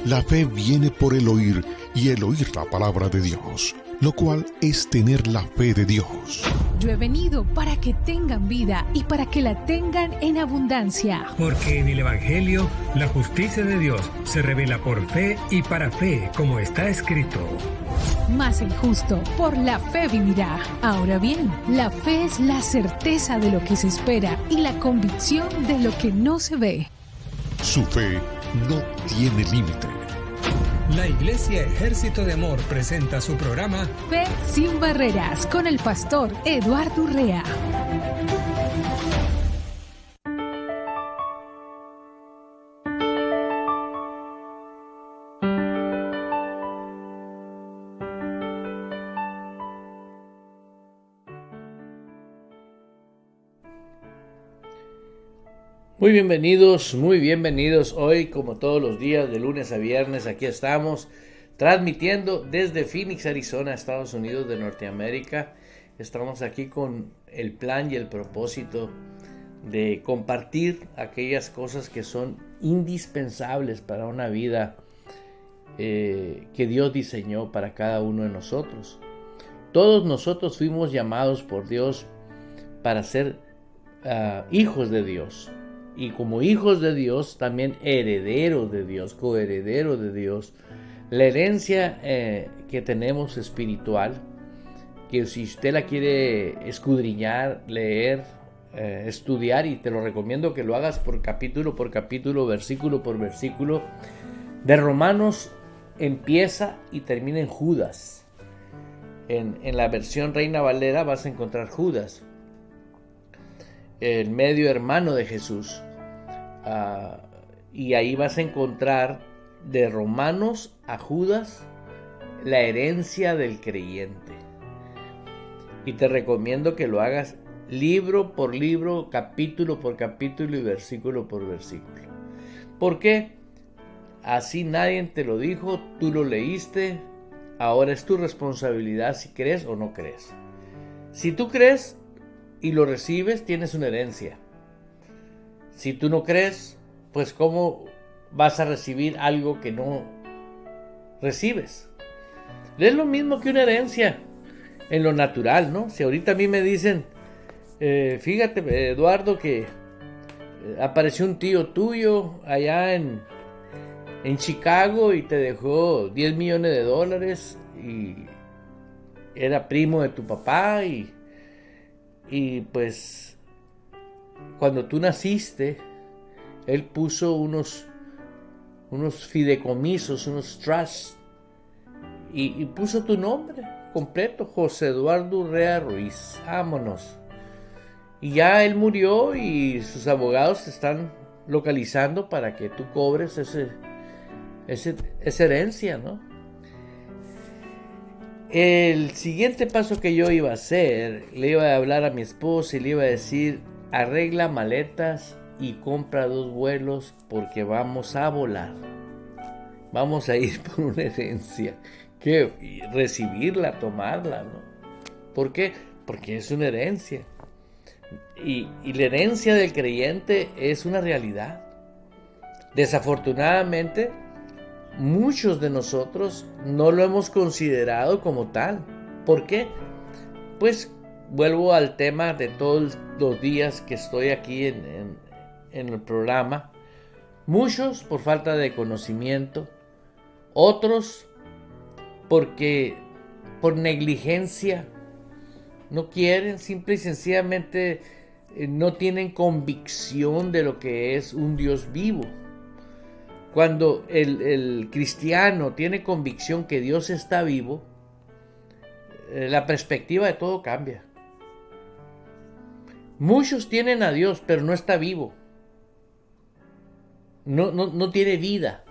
La fe viene por el oír y el oír la palabra de Dios, lo cual es tener la fe de Dios. Yo he venido para que tengan vida y para que la tengan en abundancia. Porque en el Evangelio la justicia de Dios se revela por fe y para fe, como está escrito. Mas el justo por la fe vivirá. Ahora bien, la fe es la certeza de lo que se espera y la convicción de lo que no se ve. Su fe no tiene límite. La Iglesia Ejército de Amor presenta su programa Fe sin Barreras con el pastor Eduardo Urrea. Muy bienvenidos. Hoy, como todos los días, de lunes a viernes, aquí estamos transmitiendo desde Phoenix, Arizona, Estados Unidos de Norteamérica. Estamos aquí con el plan y el propósito de compartir aquellas cosas que son indispensables para una vida que Dios diseñó para cada uno de nosotros. Todos nosotros fuimos llamados por Dios para ser hijos de Dios. Y como hijos de Dios, también herederos de Dios, coherederos de Dios. La herencia que tenemos espiritual, que si usted la quiere escudriñar, leer, estudiar, y te lo recomiendo que lo hagas por capítulo, versículo por versículo, de Romanos empieza y termina en Judas. En la versión Reina Valera vas a encontrar Judas, el medio hermano de Jesús, y ahí vas a encontrar de Romanos a Judas la herencia del creyente, y te recomiendo que lo hagas libro por libro, capítulo por capítulo y versículo por versículo. ¿Por qué? Así nadie te lo dijo, tú lo leíste, ahora es tu responsabilidad si crees o no crees. Si tú crees y lo recibes, tienes una herencia. Si tú no crees, pues ¿cómo vas a recibir algo que no recibes? Es lo mismo que una herencia en lo natural, ¿no? Si ahorita a mí me dicen, fíjate, Eduardo, que apareció un tío tuyo allá en Chicago y te dejó $10 millones y era primo de tu papá y pues cuando tú naciste, él puso unos fideicomisos, unos trusts, y puso tu nombre completo, José Eduardo Urrea Ruiz. Vámonos. Y ya él murió y sus abogados te están localizando para que tú cobres esa herencia, ¿no? El siguiente paso que yo iba a hacer, le iba a hablar a mi esposa y le iba a decir: arregla maletas y compra 2 vuelos porque vamos a volar. Vamos a ir por una herencia, que recibirla, tomarla, ¿no? ¿Por qué? Porque es una herencia. Y la herencia del creyente es una realidad. Desafortunadamente, muchos de nosotros no lo hemos considerado como tal. ¿Por qué? Pues vuelvo al tema de todos los días que estoy aquí en el programa. Muchos por falta de conocimiento, otros porque por negligencia no quieren, simple y sencillamente no tienen convicción de lo que es un Dios vivo. Cuando el cristiano tiene convicción que Dios está vivo, la perspectiva de todo cambia. Muchos tienen a Dios, pero no está vivo. No tiene vida.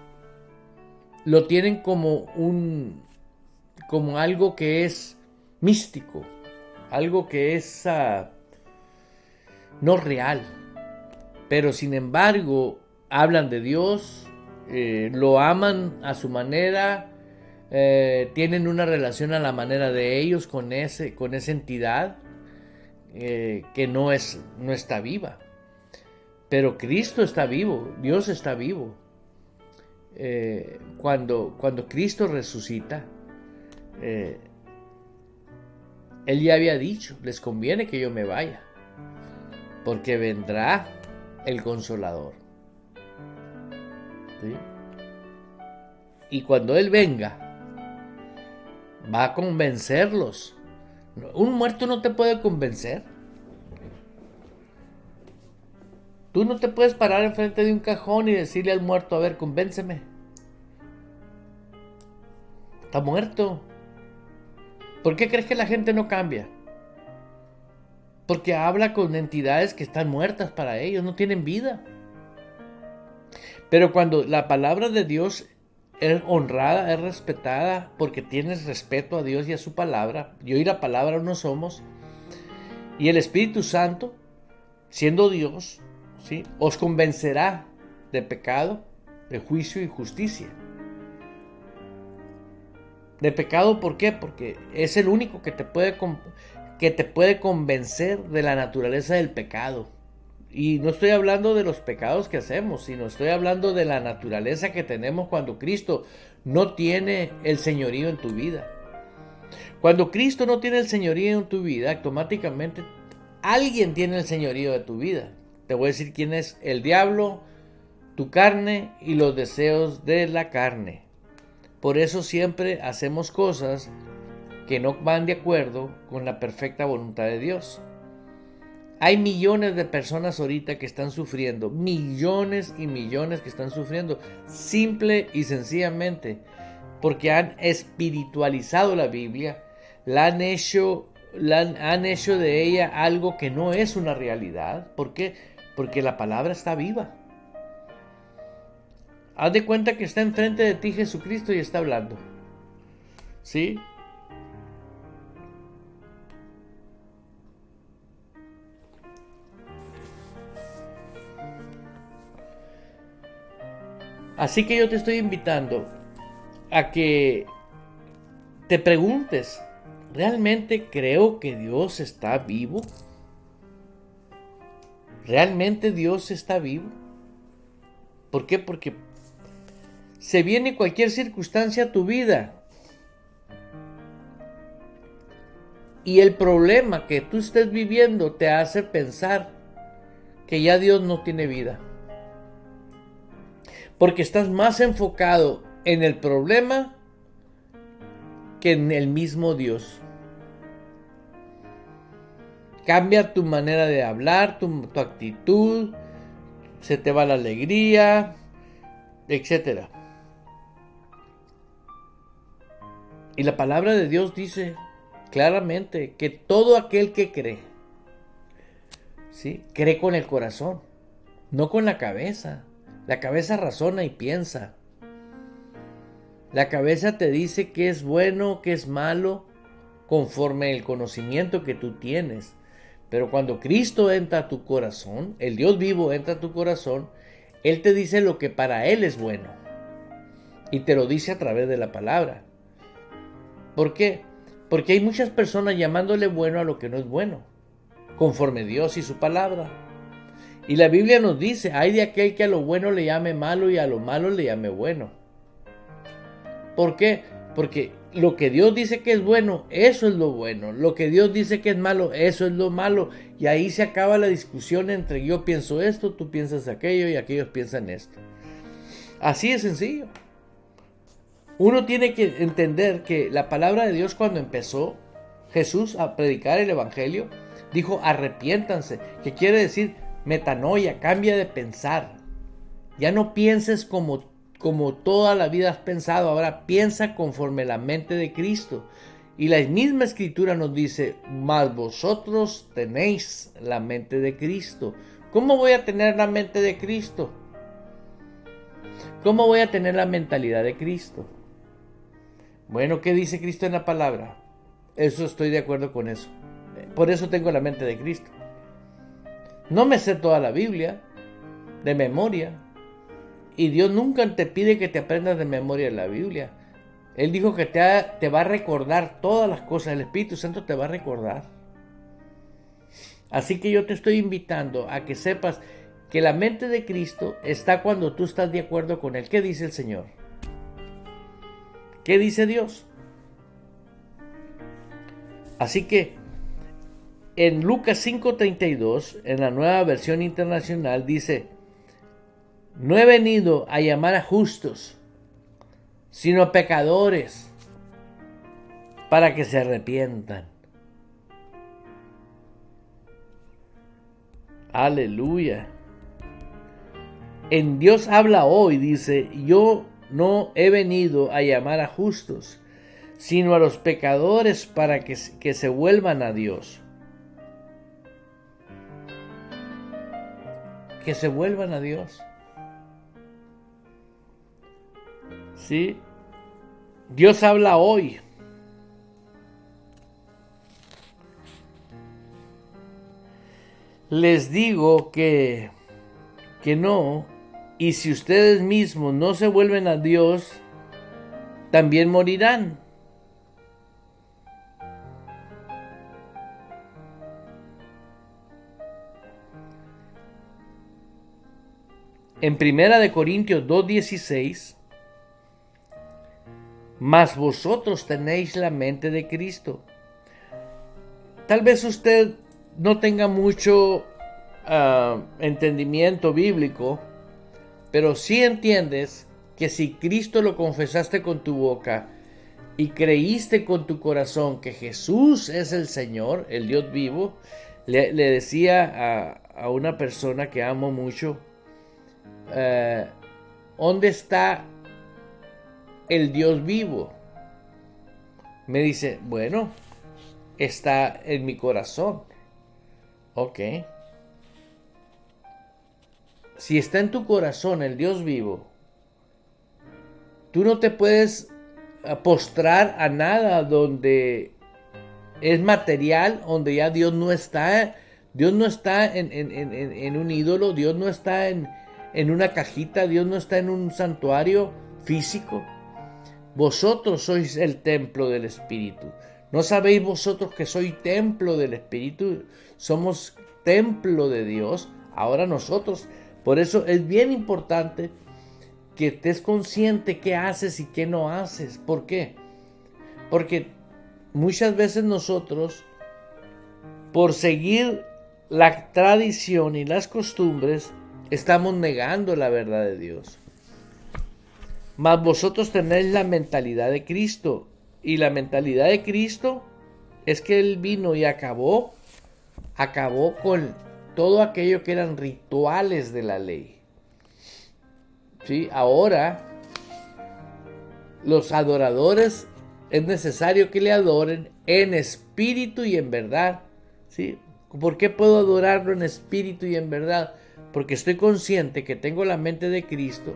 Lo tienen como algo que es místico, algo que es no real. Pero sin embargo, hablan de Dios, lo aman a su manera, tienen una relación a la manera de ellos con esa entidad que no está viva. Pero Cristo está vivo, Dios está vivo. cuando Cristo resucita, Él ya había dicho, les conviene que yo me vaya, porque vendrá el Consolador. ¿Sí? Y cuando Él venga, va a convencerlos. Un muerto no te puede convencer. Tú no te puedes parar enfrente de un cajón y decirle al muerto, a ver, convénceme. Está muerto. ¿Por qué crees que la gente no cambia? Porque habla con entidades que están muertas para ellos, no tienen vida. Pero cuando la palabra de Dios es honrada, es respetada, porque tienes respeto a Dios y a su palabra, yo y la palabra no somos, y el Espíritu Santo, siendo Dios, ¿sí?, os convencerá de pecado, de juicio y justicia. De pecado, ¿por qué? Porque es el único que te puede convencer de la naturaleza del pecado. Y no estoy hablando de los pecados que hacemos, sino estoy hablando de la naturaleza que tenemos cuando Cristo no tiene el señorío en tu vida. Cuando Cristo no tiene el señorío en tu vida, automáticamente alguien tiene el señorío de tu vida. Te voy a decir quién es: el diablo, tu carne y los deseos de la carne. Por eso siempre hacemos cosas que no van de acuerdo con la perfecta voluntad de Dios. Hay millones de personas ahorita que están sufriendo, millones y millones que están sufriendo, simple y sencillamente porque han espiritualizado la Biblia, han hecho de ella algo que no es una realidad. ¿Por qué? Porque la palabra está viva. Haz de cuenta que está enfrente de ti Jesucristo y está hablando. ¿Sí? Así que yo te estoy invitando a que te preguntes, ¿realmente creo que Dios está vivo? ¿Realmente Dios está vivo? ¿Por qué? Porque se viene cualquier circunstancia a tu vida y el problema que tú estés viviendo te hace pensar que ya Dios no tiene vida. Porque estás más enfocado en el problema que en el mismo Dios. Cambia tu manera de hablar, tu actitud, se te va la alegría, etc. Y la palabra de Dios dice claramente que todo aquel que cree, ¿sí?, cree con el corazón, no con la cabeza. La cabeza razona y piensa. La cabeza te dice qué es bueno, qué es malo, conforme el conocimiento que tú tienes. Pero cuando Cristo entra a tu corazón, el Dios vivo entra a tu corazón, Él te dice lo que para Él es bueno. Y te lo dice a través de la palabra. ¿Por qué? Porque hay muchas personas llamándole bueno a lo que no es bueno, conforme Dios y su palabra. Y la Biblia nos dice, hay de aquel que a lo bueno le llame malo y a lo malo le llame bueno. ¿Por qué? Porque lo que Dios dice que es bueno, eso es lo bueno. Lo que Dios dice que es malo, eso es lo malo. Y ahí se acaba la discusión entre yo pienso esto, tú piensas aquello y aquellos piensan esto. Así de sencillo. Uno tiene que entender que la palabra de Dios, cuando empezó Jesús a predicar el evangelio, dijo arrepiéntanse, que quiere decir metanoia, cambia de pensar. Ya no pienses como toda la vida has pensado, ahora piensa conforme la mente de Cristo. Y la misma escritura nos dice, mas vosotros tenéis la mente de Cristo. ¿Cómo voy a tener la mente de Cristo? ¿Cómo voy a tener la mentalidad de Cristo? Bueno, ¿qué dice Cristo en la palabra? Eso estoy de acuerdo con eso. Por eso tengo la mente de Cristo. No me sé toda la Biblia de memoria. Y Dios nunca te pide que te aprendas de memoria la Biblia. Él dijo que te va a recordar todas las cosas. El Espíritu Santo te va a recordar. Así que yo te estoy invitando a que sepas que la mente de Cristo está cuando tú estás de acuerdo con Él. ¿Qué dice el Señor? ¿Qué dice Dios? Así que en Lucas 5:32, en la Nueva Versión Internacional, dice: no he venido a llamar a justos, sino a pecadores, para que se arrepientan. Aleluya. En Dios habla hoy, dice: yo no he venido a llamar a justos, sino a los pecadores para que se vuelvan a Dios. Que se vuelvan a Dios. ¿Sí? Dios habla hoy. Les digo que no, y si ustedes mismos no se vuelven a Dios, también morirán. En 1 Corintios 2:16, mas vosotros tenéis la mente de Cristo. Tal vez usted no tenga mucho entendimiento bíblico, pero sí entiendes que si Cristo lo confesaste con tu boca y creíste con tu corazón que Jesús es el Señor, el Dios vivo. Le decía a una persona que amo mucho, ¿dónde está el Dios vivo? Me dice, bueno, está en mi corazón. Ok. Si está en tu corazón el Dios vivo, tú no te puedes postrar a nada donde es material, donde ya Dios no está. Dios no está en un ídolo, Dios no está en una cajita, Dios no está en un santuario físico. Vosotros sois el templo del Espíritu. ¿No sabéis vosotros que soy templo del Espíritu? Somos templo de Dios. Ahora nosotros, por eso es bien importante que estés consciente qué haces y qué no haces. ¿Por qué? Porque muchas veces nosotros, por seguir la tradición y las costumbres, estamos negando la verdad de Dios. Mas vosotros tenéis la mentalidad de Cristo. Y la mentalidad de Cristo es que Él vino y acabó con todo aquello que eran rituales de la ley. ¿Sí? Ahora, los adoradores es necesario que le adoren en espíritu y en verdad. ¿Sí? ¿Por qué puedo adorarlo en espíritu y en verdad? Porque estoy consciente que tengo la mente de Cristo,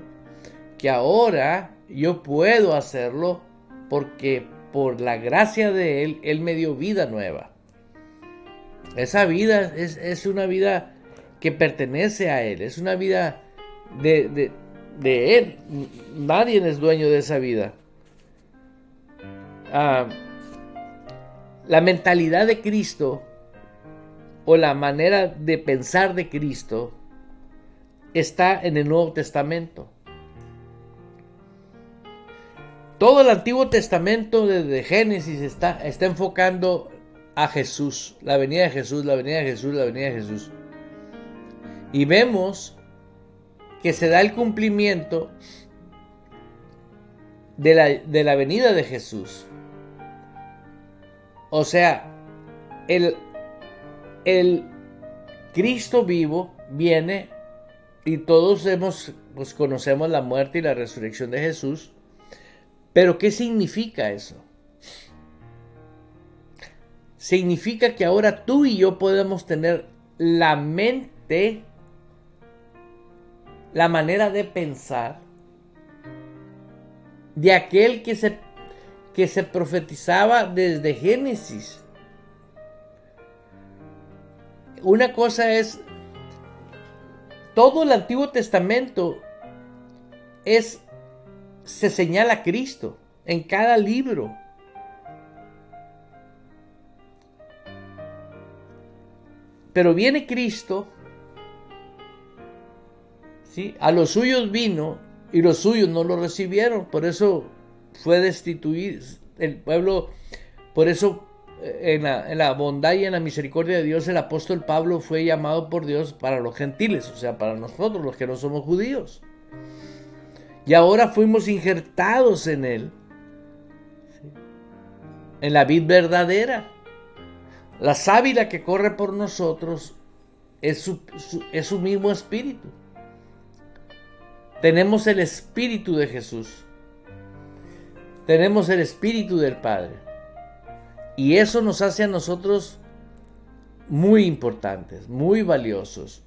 que ahora yo puedo hacerlo porque por la gracia de Él, Él me dio vida nueva. Esa vida es una vida que pertenece a Él, es una vida de Él. Nadie es dueño de esa vida. La mentalidad de Cristo o la manera de pensar de Cristo está en el Nuevo Testamento. Todo el Antiguo Testamento desde Génesis está enfocando a Jesús, la venida de Jesús, la venida de Jesús, la venida de Jesús. Y vemos que se da el cumplimiento de la venida de Jesús. O sea, el Cristo vivo viene y todos conocemos la muerte y la resurrección de Jesús. Pero ¿qué significa eso? Significa que ahora tú y yo podemos tener la mente, la manera de pensar de aquel que se profetizaba desde Génesis. Una cosa es, todo el Antiguo Testamento se señala a Cristo en cada libro. Pero viene Cristo ¿sí? A los suyos vino y los suyos no lo recibieron. Por eso fue destituido el pueblo. Por eso en la bondad y en la misericordia de Dios el apóstol Pablo fue llamado por Dios para los gentiles, o sea, para nosotros los que no somos judíos. Y ahora fuimos injertados en él, ¿sí? En la vid verdadera. La sábila que corre por nosotros es su mismo espíritu. Tenemos el espíritu de Jesús. Tenemos el espíritu del Padre. Y eso nos hace a nosotros muy importantes, muy valiosos.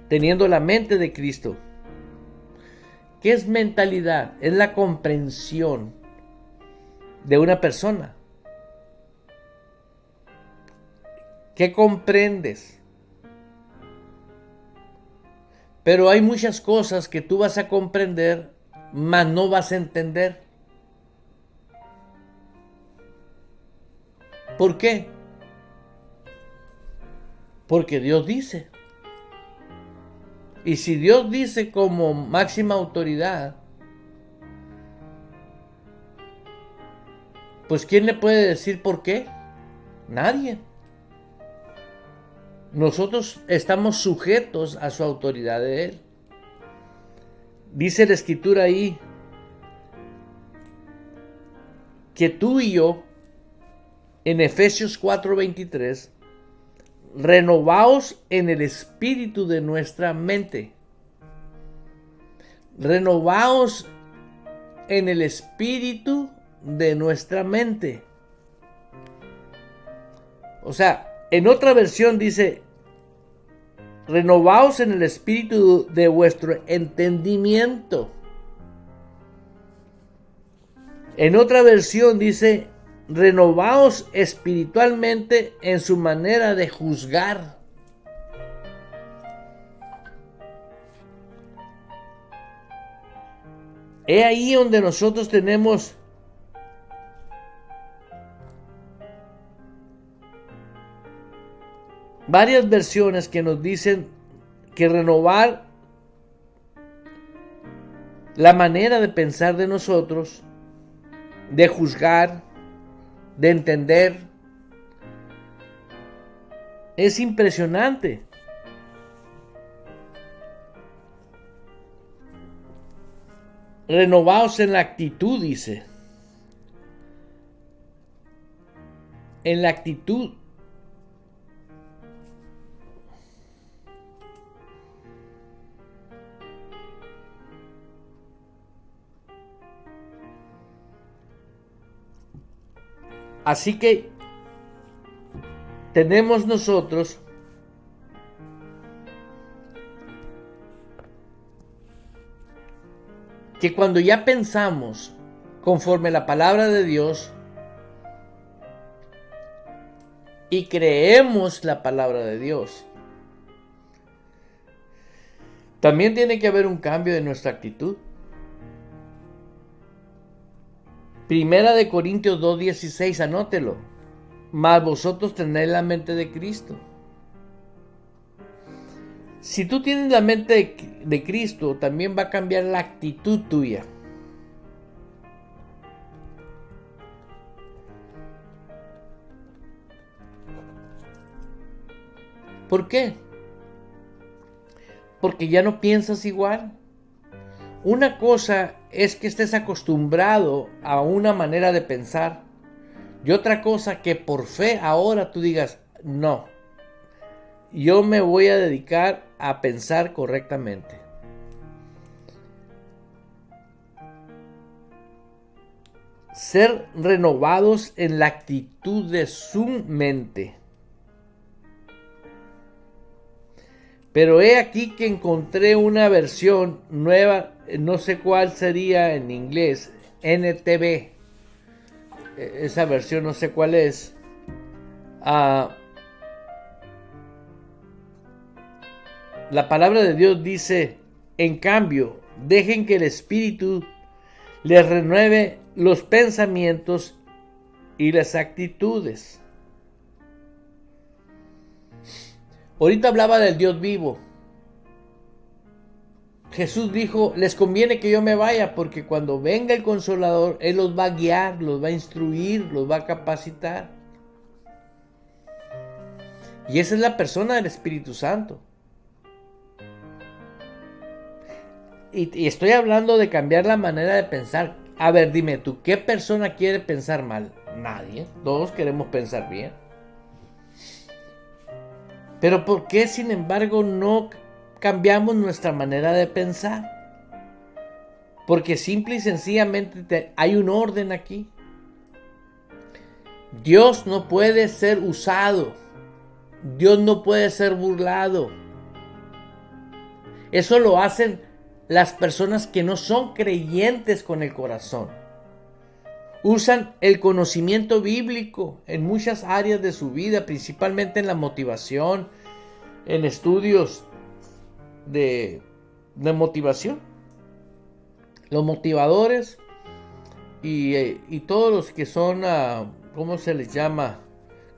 Teniendo la mente de Cristo. ¿Qué es mentalidad? Es la comprensión de una persona. ¿Qué comprendes? Pero hay muchas cosas que tú vas a comprender, mas no vas a entender. ¿Por qué? Porque Dios dice. Y si Dios dice como máxima autoridad, pues ¿quién le puede decir por qué? Nadie. Nosotros estamos sujetos a su autoridad de Él. Dice la Escritura ahí que tú y yo, en Efesios 4:23, renovaos en el espíritu de nuestra mente. Renovaos en el espíritu de nuestra mente. O sea, en otra versión dice, renovaos en el espíritu de vuestro entendimiento. En otra versión dice, renovaos espiritualmente en su manera de juzgar. He ahí donde nosotros tenemos varias versiones que nos dicen que renovar la manera de pensar de nosotros, de juzgar, de entender, es impresionante. Renovaos en la actitud, dice. En la actitud. Así que tenemos nosotros que cuando ya pensamos conforme la palabra de Dios y creemos la palabra de Dios, también tiene que haber un cambio de nuestra actitud. Primera de Corintios 2:16, anótelo. Mas vosotros tenéis la mente de Cristo. Si tú tienes la mente de Cristo, también va a cambiar la actitud tuya. ¿Por qué? Porque ya no piensas igual. Una cosa es que estés acostumbrado a una manera de pensar y otra cosa que por fe ahora tú digas, no, yo me voy a dedicar a pensar correctamente. Ser renovados en la actitud de su mente. Pero he aquí que encontré una versión nueva, no sé cuál sería en inglés, NTV. Esa versión no sé cuál es. La palabra de Dios dice, en cambio, dejen que el Espíritu les renueve los pensamientos y las actitudes. Ahorita hablaba del Dios vivo. Jesús dijo, les conviene que yo me vaya porque cuando venga el Consolador, Él los va a guiar, los va a instruir, los va a capacitar. Y esa es la persona del Espíritu Santo. Y estoy hablando de cambiar la manera de pensar. A ver, dime tú, ¿qué persona quiere pensar mal? Nadie. Todos queremos pensar bien. Pero ¿por qué, sin embargo, no cambiamos nuestra manera de pensar? Porque simple y sencillamente hay un orden aquí. Dios no puede ser usado. Dios no puede ser burlado. Eso lo hacen las personas que no son creyentes con el corazón. Usan el conocimiento bíblico en muchas áreas de su vida, principalmente en la motivación, en estudios de motivación. Los motivadores y todos los que son, ¿cómo se les llama?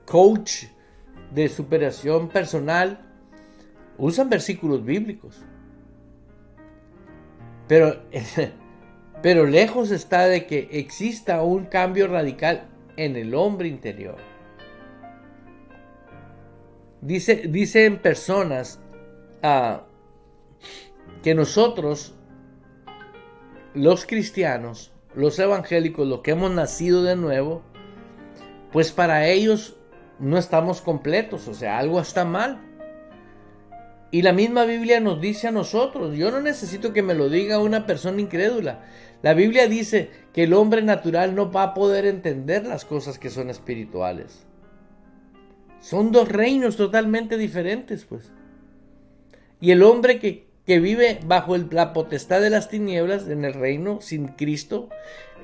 Coach de superación personal, usan versículos bíblicos. Pero lejos está de que exista un cambio radical en el hombre interior. Dicen personas que nosotros, los cristianos, los evangélicos, los que hemos nacido de nuevo, pues para ellos no estamos completos, o sea, algo está mal. Y la misma Biblia nos dice a nosotros, yo no necesito que me lo diga una persona incrédula. La Biblia dice que el hombre natural no va a poder entender las cosas que son espirituales. Son dos reinos totalmente diferentes, pues. Y el hombre que vive bajo la potestad de las tinieblas, en el reino sin Cristo,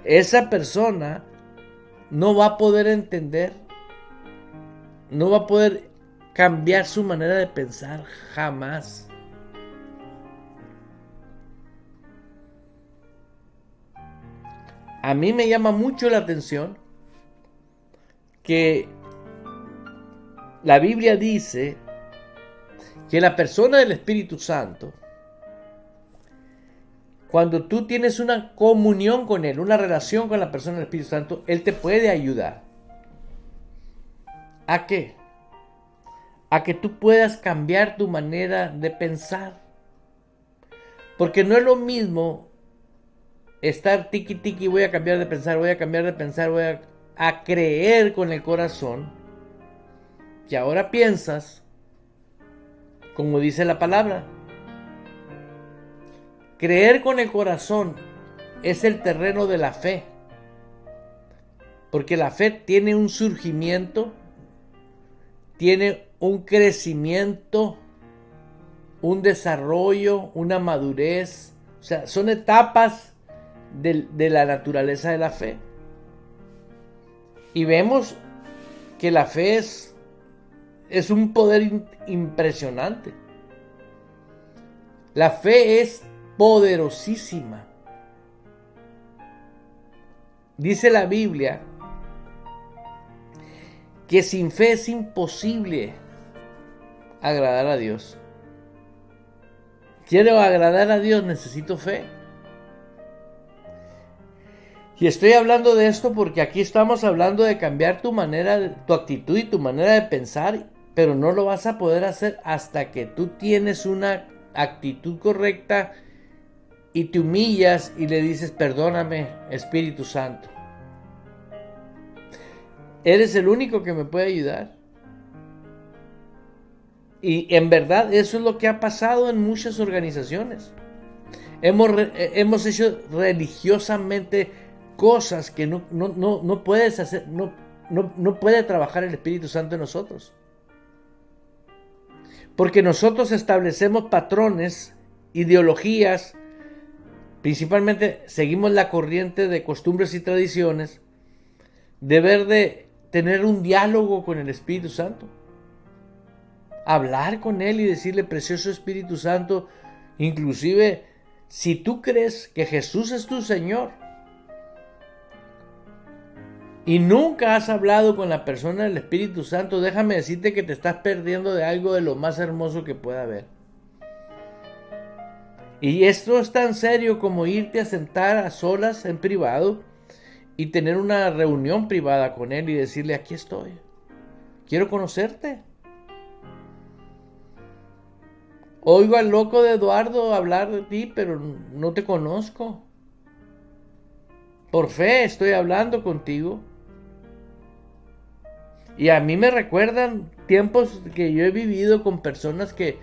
esa persona no va a poder entender, no va a poder cambiar su manera de pensar jamás. A mí me llama mucho la atención que la Biblia dice que la persona del Espíritu Santo, cuando tú tienes una comunión con Él, una relación con la persona del Espíritu Santo, Él te puede ayudar. ¿A qué? A que tú puedas cambiar tu manera de pensar. Porque no es lo mismo estar tiki voy a cambiar de pensar, voy a creer con el corazón, que ahora piensas como dice la palabra. Creer con el corazón es el terreno de la fe, porque la fe tiene un surgimiento, tiene un crecimiento, un desarrollo, una madurez. O sea, son etapas de la naturaleza de la fe. Y vemos que la fe es un poder impresionante. La fe es poderosísima. Dice la Biblia que sin fe es imposible agradar a Dios. Quiero agradar a Dios, necesito fe. Y estoy hablando de esto porque aquí estamos hablando de cambiar tu actitud y tu manera de pensar, pero no lo vas a poder hacer hasta que tú tienes una actitud correcta y te humillas y le dices: perdóname, Espíritu Santo. Eres el único que me puede ayudar. Y en verdad eso es lo que ha pasado en muchas organizaciones. Hemos hecho religiosamente cosas que no puedes hacer, no puede trabajar el Espíritu Santo en nosotros. Porque nosotros establecemos patrones, ideologías, principalmente seguimos la corriente de costumbres y tradiciones, de tener un diálogo con el Espíritu Santo. Hablar con Él y decirle: precioso Espíritu Santo, inclusive si tú crees que Jesús es tu Señor y nunca has hablado con la persona del Espíritu Santo, déjame decirte que te estás perdiendo de algo de lo más hermoso que pueda haber. Y esto es tan serio como irte a sentar a solas en privado y tener una reunión privada con Él y decirle: aquí estoy, quiero conocerte. Oigo al loco de Eduardo hablar de ti, pero no te conozco. Por fe estoy hablando contigo. Y a mí me recuerdan tiempos que yo he vivido con personas que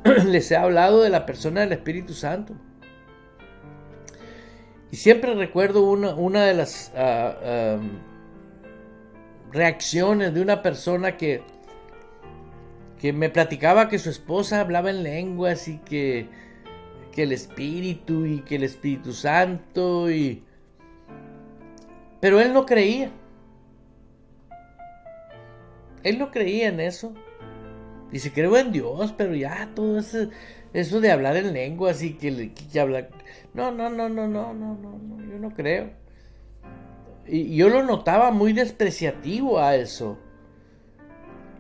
les he hablado de la persona del Espíritu Santo. Y siempre recuerdo una de las reacciones de una persona que me platicaba que su esposa hablaba en lenguas y que el Espíritu y que el Espíritu Santo pero él no creía. Él no creía en eso. Dice: creo en Dios, pero ya todo eso de hablar en lenguas y que hablar... No, yo no creo. Y yo lo notaba muy despreciativo a eso.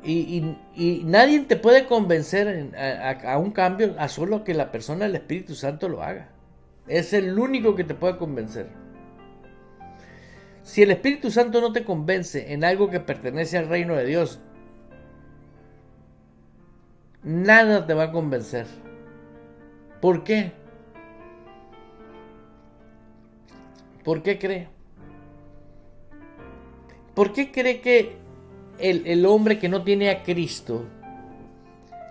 Y nadie te puede convencer a un cambio a solo que la persona del Espíritu Santo lo haga. Es el único que te puede convencer. Si el Espíritu Santo no te convence en algo que pertenece al reino de Dios, nada te va a convencer. ¿Por qué? ¿Por qué cree? ¿Por qué cree que el hombre que no tiene a Cristo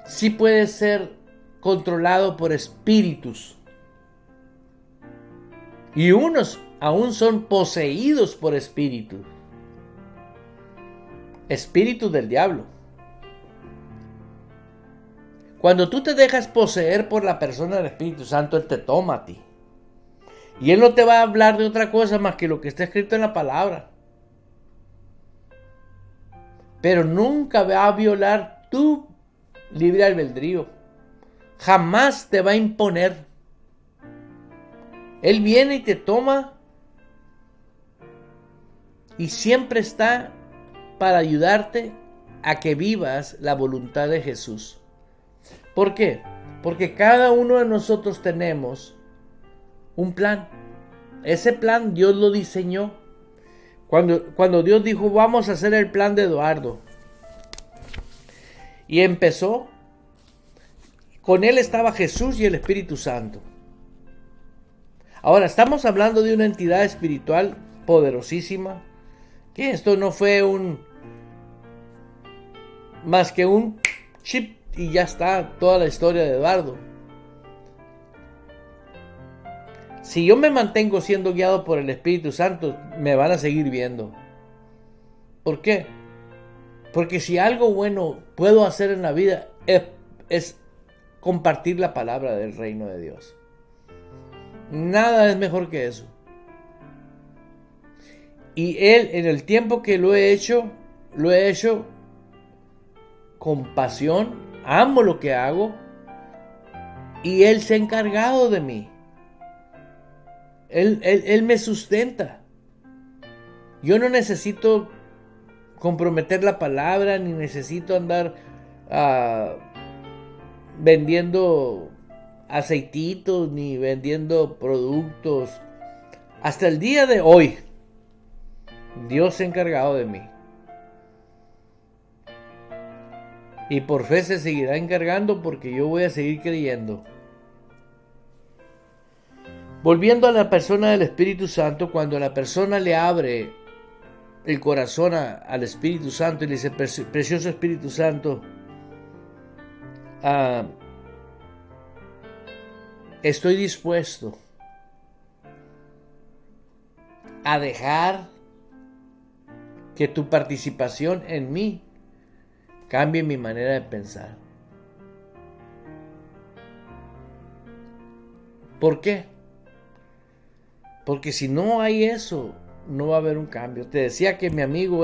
sí puede ser controlado por espíritus? Y unos aún son poseídos por espíritus. Espíritus del diablo. Cuando tú te dejas poseer por la persona del Espíritu Santo, Él te toma a ti. Y Él no te va a hablar de otra cosa más que lo que está escrito en la palabra. Pero nunca va a violar tu libre albedrío. Jamás te va a imponer. Él viene y te toma. Y siempre está para ayudarte a que vivas la voluntad de Jesús. ¿Por qué? Porque cada uno de nosotros tenemos un plan. Ese plan Dios lo diseñó. Cuando Dios dijo: vamos a hacer el plan de Eduardo. Y empezó. Con él estaba Jesús y el Espíritu Santo. Ahora, estamos hablando de una entidad espiritual poderosísima. Que esto no fue más que un chip y ya está toda la historia de Eduardo. Si yo me mantengo siendo guiado por el Espíritu Santo, me van a seguir viendo. ¿Por qué? Porque si algo bueno puedo hacer en la vida es compartir la palabra del reino de Dios. Nada es mejor que eso. Y en el tiempo que lo he hecho con pasión, amo lo que hago y Él se ha encargado de mí. Él me sustenta. Yo no necesito comprometer la palabra, ni necesito andar vendiendo aceititos, ni vendiendo productos. Hasta el día de hoy, Dios se ha encargado de mí. Y por fe se seguirá encargando porque yo voy a seguir creyendo. Volviendo a la persona del Espíritu Santo, cuando la persona le abre el corazón al Espíritu Santo y le dice: precioso Espíritu Santo, estoy dispuesto a dejar que tu participación en mí cambie mi manera de pensar. ¿Por qué? Porque si no hay eso, no va a haber un cambio. Te decía que mi amigo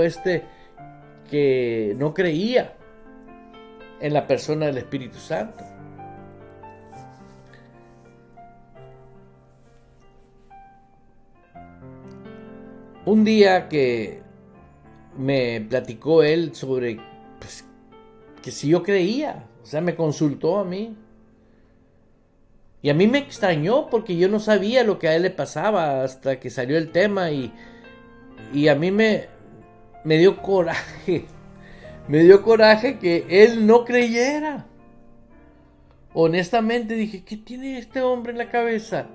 que no creía en la persona del Espíritu Santo. Un día que me platicó él sobre que si yo creía, o sea, me consultó a mí. Y a mí me extrañó porque yo no sabía lo que a él le pasaba hasta que salió el tema y a mí me dio coraje. Me dio coraje que él no creyera. Honestamente dije, ¿qué tiene este hombre en la cabeza?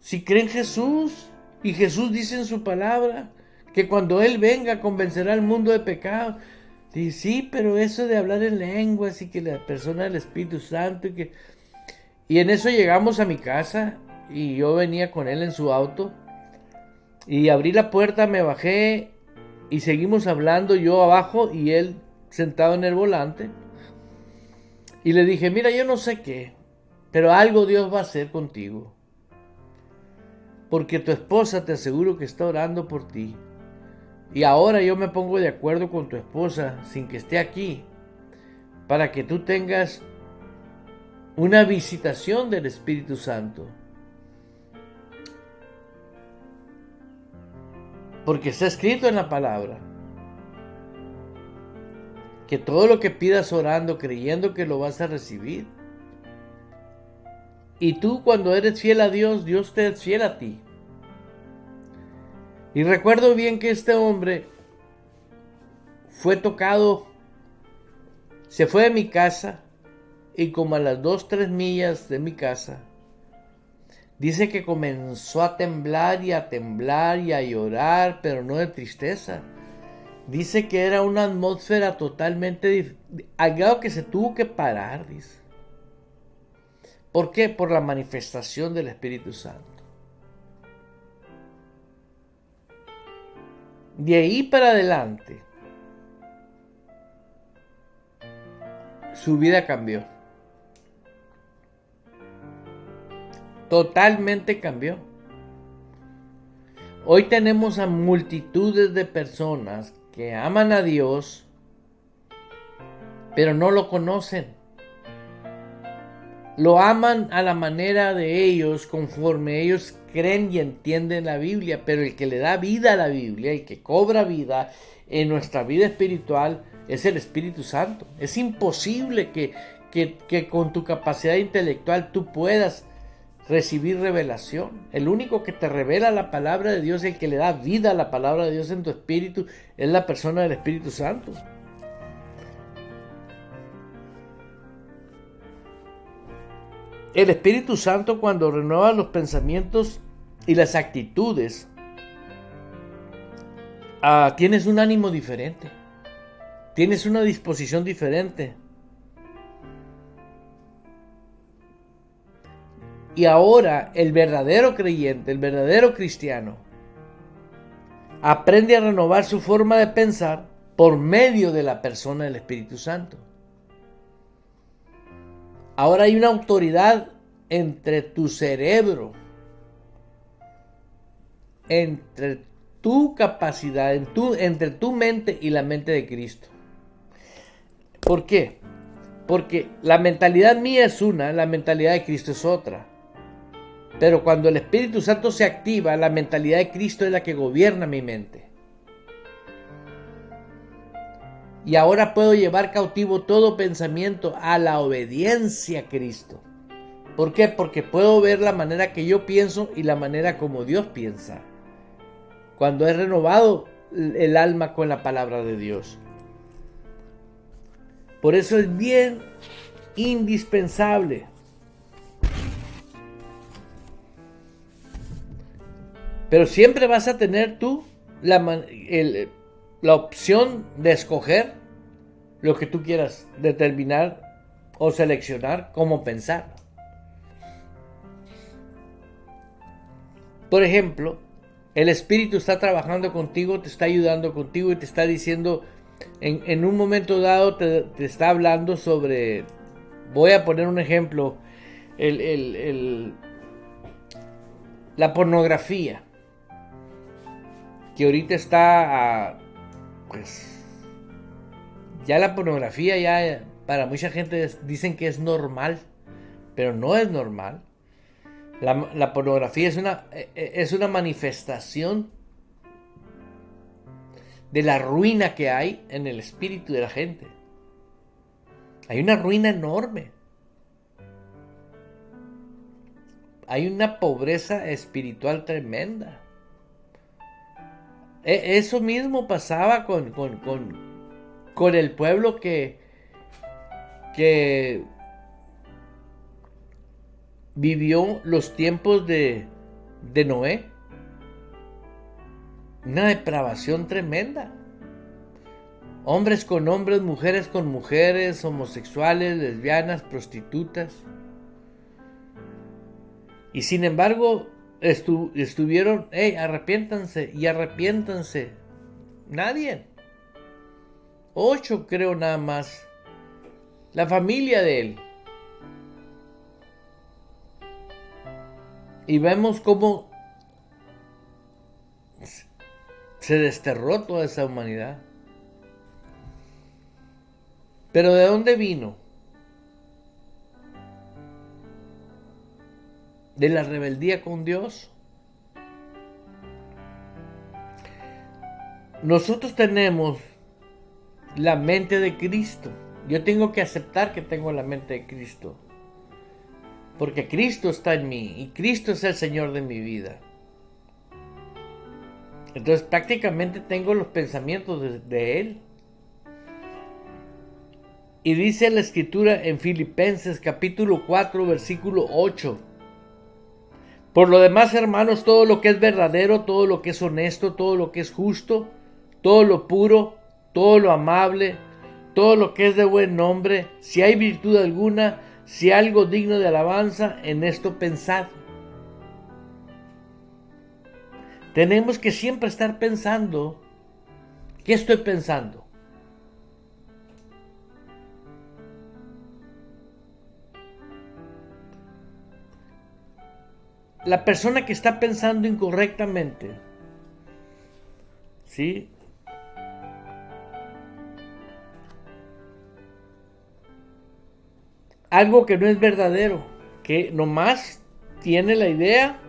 Si cree en Jesús, y Jesús dice en su palabra que cuando Él venga convencerá al mundo de pecado. Dije, sí, pero eso de hablar en lenguas y que la persona del Espíritu Santo y en eso llegamos a mi casa y yo venía con él en su auto y abrí la puerta, me bajé y seguimos hablando, yo abajo y él sentado en el volante. Y le dije, mira, yo no sé qué, pero algo Dios va a hacer contigo. Porque tu esposa te aseguro que está orando por ti. Y ahora yo me pongo de acuerdo con tu esposa, sin que esté aquí, para que tú tengas una visitación del Espíritu Santo. Porque está escrito en la palabra que todo lo que pidas orando, creyendo que lo vas a recibir. Y tú cuando eres fiel a Dios, Dios te es fiel a ti. Y recuerdo bien que este hombre fue tocado, se fue de mi casa y como a las 2-3 millas de mi casa, dice que comenzó a temblar y a llorar, pero no de tristeza. Dice que era una atmósfera totalmente al grado que se tuvo que parar, dice. ¿Por qué? Por la manifestación del Espíritu Santo. De ahí para adelante, su vida cambió. Totalmente cambió. Hoy tenemos a multitudes de personas que aman a Dios, pero no lo conocen. Lo aman a la manera de ellos, conforme ellos creen y entienden la Biblia, pero el que le da vida a la Biblia, el que cobra vida en nuestra vida espiritual, es el Espíritu Santo. Es imposible que con tu capacidad intelectual tú puedas recibir revelación. El único que te revela la palabra de Dios, el que le da vida a la palabra de Dios en tu espíritu, es la persona del Espíritu Santo. El Espíritu Santo, cuando renueva los pensamientos y las actitudes, tienes un ánimo diferente, tienes una disposición diferente. Y ahora el verdadero creyente, el verdadero cristiano, aprende a renovar su forma de pensar por medio de la persona del Espíritu Santo. Ahora hay una autoridad entre tu cerebro, entre tu capacidad, entre tu mente y la mente de Cristo. ¿Por qué? Porque la mentalidad mía es una, la mentalidad de Cristo es otra. Pero cuando el Espíritu Santo se activa, la mentalidad de Cristo es la que gobierna mi mente. Y ahora puedo llevar cautivo todo pensamiento a la obediencia a Cristo. ¿Por qué? Porque puedo ver la manera que yo pienso y la manera como Dios piensa. Cuando he renovado el alma con la palabra de Dios. Por eso es bien indispensable pero siempre vas a tener tú la opción de escoger lo que tú quieras determinar o seleccionar cómo pensar. Por ejemplo, el Espíritu está trabajando contigo, te está ayudando contigo y te está diciendo, en un momento dado te está hablando sobre, voy a poner un ejemplo, la pornografía. Que ahorita está, pues, ya la pornografía ya para mucha gente dicen que es normal, pero no es normal. La pornografía es una manifestación de la ruina que hay en el espíritu de la gente. Hay una ruina enorme. hay una pobreza espiritual tremenda. Eso mismo pasaba con el pueblo que vivió los tiempos de Noé. Una depravación tremenda. Hombres con hombres, mujeres con mujeres, homosexuales, lesbianas, prostitutas. Y sin embargo, estuvieron, arrepiéntanse y arrepiéntanse. Nadie. 8 creo nada más. La familia de él. Y vemos cómo se desterró toda esa humanidad. Pero ¿de dónde vino? ¿De la rebeldía con Dios? Nosotros tenemos la mente de Cristo. Yo tengo que aceptar que tengo la mente de Cristo. Porque Cristo está en mí y Cristo es el Señor de mi vida. Entonces prácticamente tengo los pensamientos de Él. Y dice la Escritura en Filipenses capítulo 4 versículo 8. Por lo demás, hermanos, todo lo que es verdadero, todo lo que es honesto, todo lo que es justo, todo lo puro, todo lo amable, todo lo que es de buen nombre, si hay virtud alguna, si algo digno de alabanza, en esto pensad. Tenemos que siempre estar pensando, ¿qué estoy pensando? La persona que está pensando incorrectamente, ¿sí? Algo que no es verdadero, que nomás tiene la idea,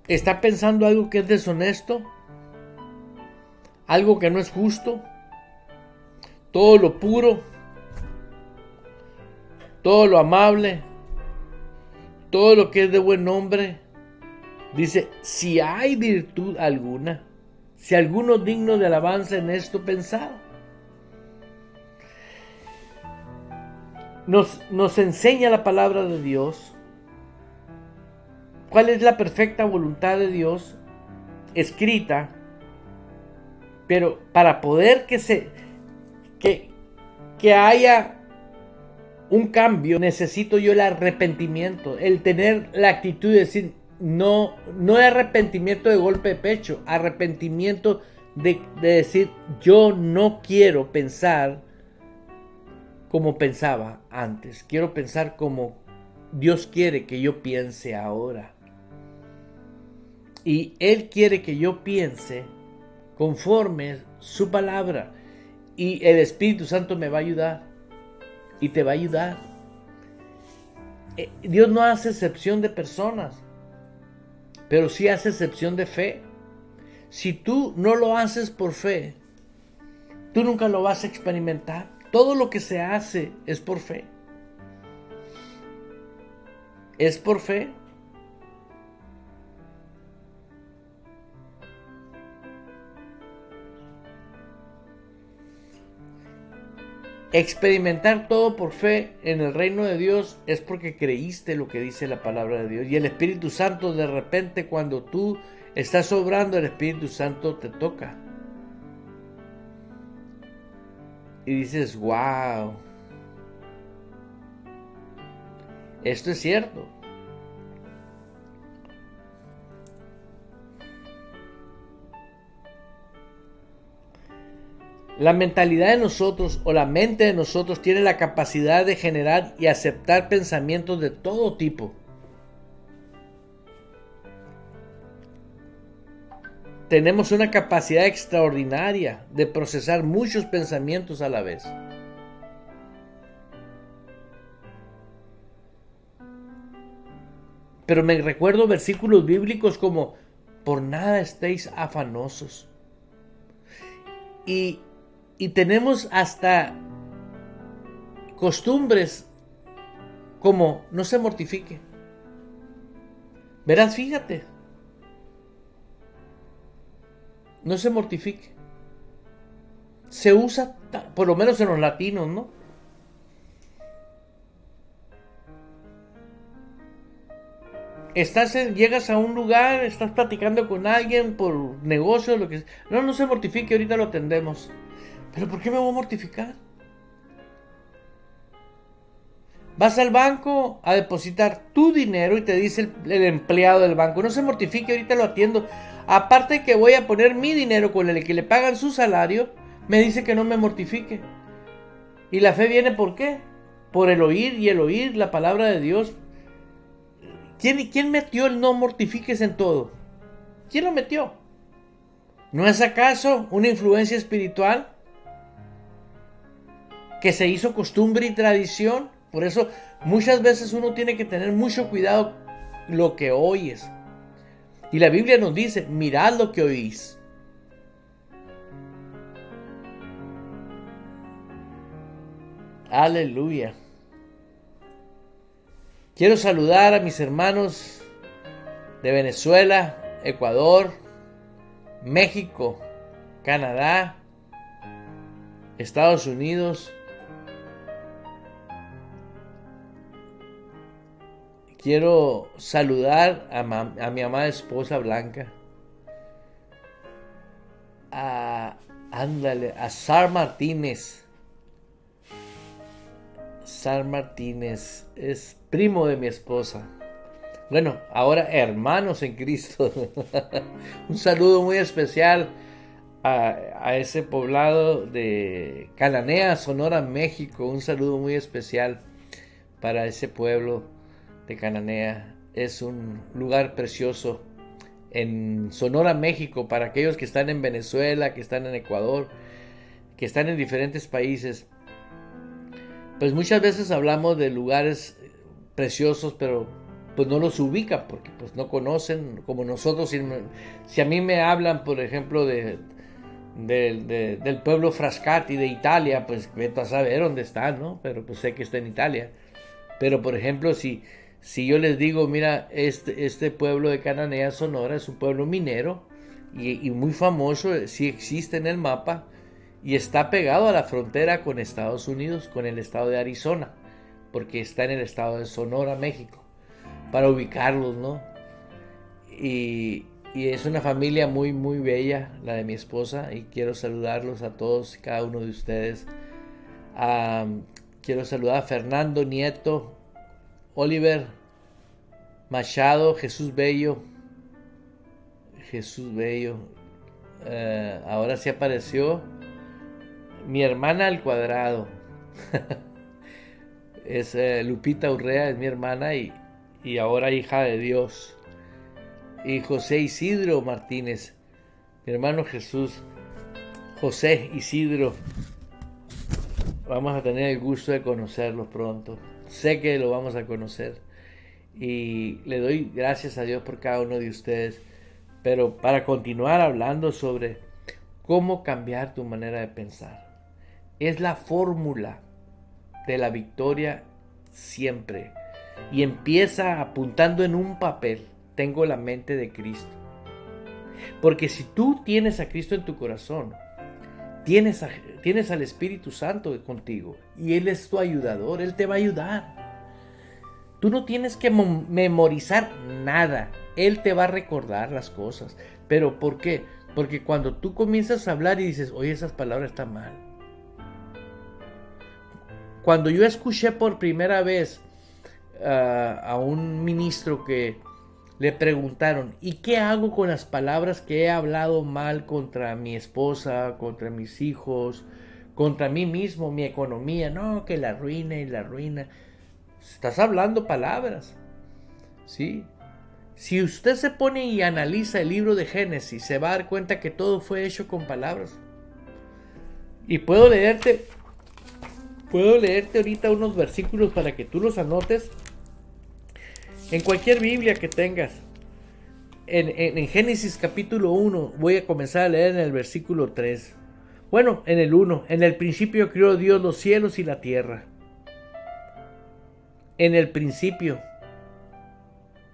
está pensando algo que es deshonesto, algo que no es justo, todo lo puro, todo lo amable, todo lo que es de buen nombre. Dice, si hay virtud alguna, si alguno digno de alabanza, en esto pensad. Nos enseña la palabra de Dios cuál es la perfecta voluntad de Dios escrita, pero para poder que haya un cambio, necesito yo el arrepentimiento, el tener la actitud de decir, no arrepentimiento de golpe de pecho, arrepentimiento de decir, yo no quiero pensar como pensaba antes, quiero pensar como Dios quiere que yo piense ahora. Y Él quiere que yo piense conforme su palabra, y el Espíritu Santo me va a ayudar. Y te va a ayudar. Dios no hace excepción de personas, pero sí hace excepción de fe. Si tú no lo haces por fe, tú nunca lo vas a experimentar. Todo lo que se hace es por fe. Es por fe. Experimentar todo por fe en el reino de Dios es porque creíste lo que dice la palabra de Dios. Y el Espíritu Santo, de repente, cuando tú estás obrando, el Espíritu Santo te toca. Y dices, wow, esto es cierto. La mentalidad de nosotros o la mente de nosotros tiene la capacidad de generar y aceptar pensamientos de todo tipo. Tenemos una capacidad extraordinaria de procesar muchos pensamientos a la vez. Pero me recuerdo versículos bíblicos como, por nada estéis afanosos. Y tenemos hasta costumbres como no se mortifique. Verás, fíjate. No se mortifique. Se usa, por lo menos en los latinos, ¿no? Llegas a un lugar, estás platicando con alguien por negocio, lo que sea. No se mortifique, ahorita lo atendemos. ¿Pero por qué me voy a mortificar? Vas al banco a depositar tu dinero y te dice el empleado del banco, no se mortifique, ahorita lo atiendo. Aparte que voy a poner mi dinero con el que le pagan su salario, me dice que no me mortifique. Y la fe viene ¿por qué? Por el oír y el oír la palabra de Dios. ¿Quién metió el no mortifiques en todo? ¿Quién lo metió? ¿No es acaso una influencia espiritual que se hizo costumbre y tradición? Por eso muchas veces uno tiene que tener mucho cuidado lo que oyes. Y la Biblia nos dice, mirad lo que oís. Aleluya. Quiero saludar a mis hermanos de Venezuela, Ecuador, México, Canadá, Estados Unidos. Quiero saludar a mi amada esposa Blanca, a Sar Martínez. Sar Martínez es primo de mi esposa. Bueno, ahora hermanos en Cristo. Un saludo muy especial a ese poblado de Cananea, Sonora, México. Un saludo muy especial para ese pueblo de Cananea. Es un lugar precioso en Sonora, México. Para aquellos que están en Venezuela, que están en Ecuador, que están en diferentes países, pues muchas veces hablamos de lugares preciosos, pero pues no los ubican porque pues no conocen como nosotros. Si a mí me hablan, por ejemplo, del pueblo Frascati de Italia, pues vete a saber dónde está, ¿no? Pero pues sé que está en Italia. Pero por ejemplo, si yo les digo, mira, este pueblo de Cananea, Sonora, es un pueblo minero y muy famoso, sí existe en el mapa, y está pegado a la frontera con Estados Unidos, con el estado de Arizona, porque está en el estado de Sonora, México, para ubicarlos, ¿no? Y es una familia muy, muy bella, la de mi esposa, y quiero saludarlos a todos, cada uno de ustedes. Quiero saludar a Fernando Nieto, Oliver Machado, Jesús Bello, ahora sí apareció mi hermana al cuadrado. Es Lupita Urrea, es mi hermana y ahora hija de Dios. Y José Isidro Martínez, mi hermano Jesús, José Isidro. Vamos a tener el gusto de conocerlos pronto. Sé que lo vamos a conocer. Y le doy gracias a Dios por cada uno de ustedes. Pero para continuar hablando sobre cómo cambiar tu manera de pensar. Es la fórmula de la victoria siempre. Y empieza apuntando en un papel. Tengo la mente de Cristo. Porque si tú tienes a Cristo en tu corazón, tienes al Espíritu Santo contigo. Y Él es tu ayudador. Él te va a ayudar. Tú no tienes que memorizar nada. Él te va a recordar las cosas. ¿Pero por qué? Porque cuando tú comienzas a hablar y dices, oye, esas palabras están mal. Cuando yo escuché por primera vez a un ministro que le preguntaron, ¿y qué hago con las palabras que he hablado mal contra mi esposa, contra mis hijos, contra mí mismo, mi economía? No, que la arruina y la arruina. Estás hablando palabras, ¿sí? Si usted se pone y analiza el libro de Génesis, se va a dar cuenta que todo fue hecho con palabras. Y puedo leerte ahorita unos versículos para que tú los anotes en cualquier Biblia que tengas. En Génesis capítulo 1, voy a comenzar a leer en el versículo 3. Bueno, en el 1, en el principio creó Dios los cielos y la tierra. en el principio.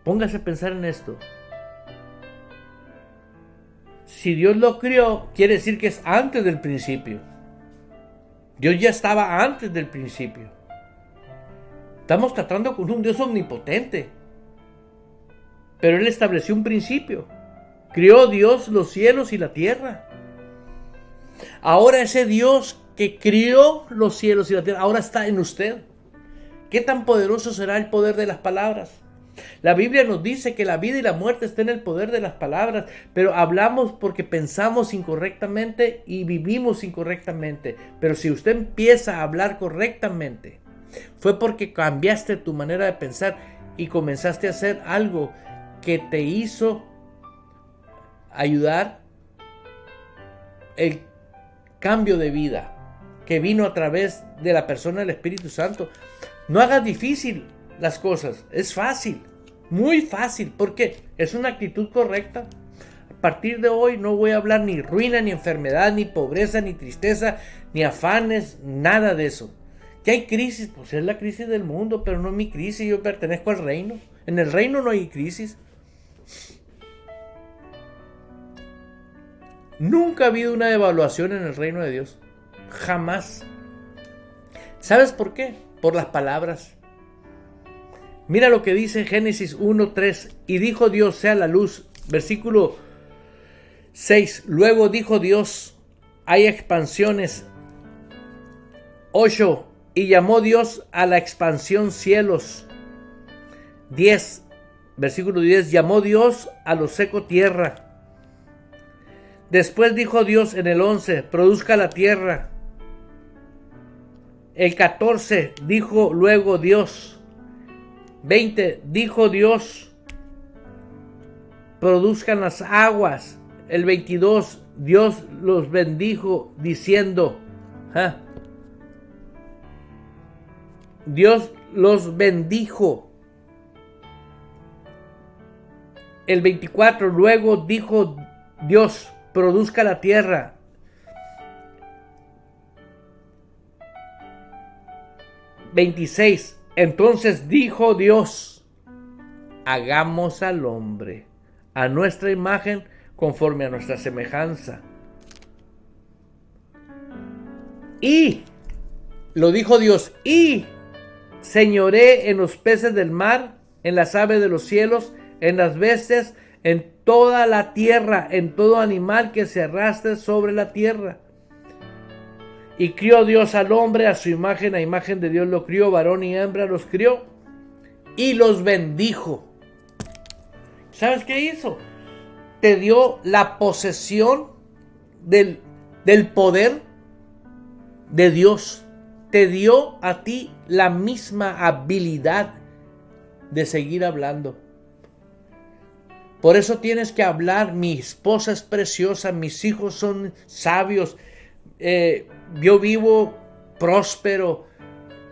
Póngase a pensar en esto. Si Dios lo crió, quiere decir que es antes del principio. Dios ya estaba antes del principio. Estamos tratando con un Dios omnipotente. Pero Él estableció un principio. Crió Dios los cielos y la tierra. Ahora ese Dios que crió los cielos y la tierra, ahora está en usted. ¿Qué tan poderoso será el poder de las palabras? La Biblia nos dice que la vida y la muerte está en el poder de las palabras, pero hablamos porque pensamos incorrectamente y vivimos incorrectamente. Pero si usted empieza a hablar correctamente, fue porque cambiaste tu manera de pensar y comenzaste a hacer algo que te hizo ayudar el cambio de vida que vino a través de la persona del Espíritu Santo. No hagas difícil las cosas, es fácil, muy fácil, porque es una actitud correcta. A partir de hoy no voy a hablar ni ruina, ni enfermedad, ni pobreza, ni tristeza, ni afanes, nada de eso. ¿Que hay crisis? Pues es la crisis del mundo, pero no es mi crisis, yo pertenezco al reino. En el reino no hay crisis. Nunca ha habido una devaluación en el reino de Dios. Jamás. ¿Sabes por qué? Por las palabras. Mira lo que dice Génesis 1:3. Y dijo Dios, sea la luz. Versículo 6. Luego dijo Dios, hay expansiones. 8. Y llamó Dios a la expansión cielos. 10. Versículo 10. Llamó Dios a lo seco tierra. Después dijo Dios en el 11, produzca la tierra. El 14 dijo luego Dios. 20 dijo Dios, produzcan las aguas. El 22 Dios los bendijo diciendo, Dios los bendijo. El 24 luego dijo Dios, produzca la tierra. Entonces dijo Dios, hagamos al hombre a nuestra imagen conforme a nuestra semejanza. Y, lo dijo Dios, y señoré en los peces del mar, en las aves de los cielos, en las bestias, en toda la tierra, en todo animal que se arrastre sobre la tierra. Y crió Dios al hombre a su imagen, a imagen de Dios lo crió, varón y hembra los crió, y los bendijo. ¿Sabes qué hizo? Te dio la posesión del poder de Dios. Te dio a ti la misma habilidad de seguir hablando. Por eso tienes que hablar. Mi esposa es preciosa, mis hijos son sabios, yo vivo próspero.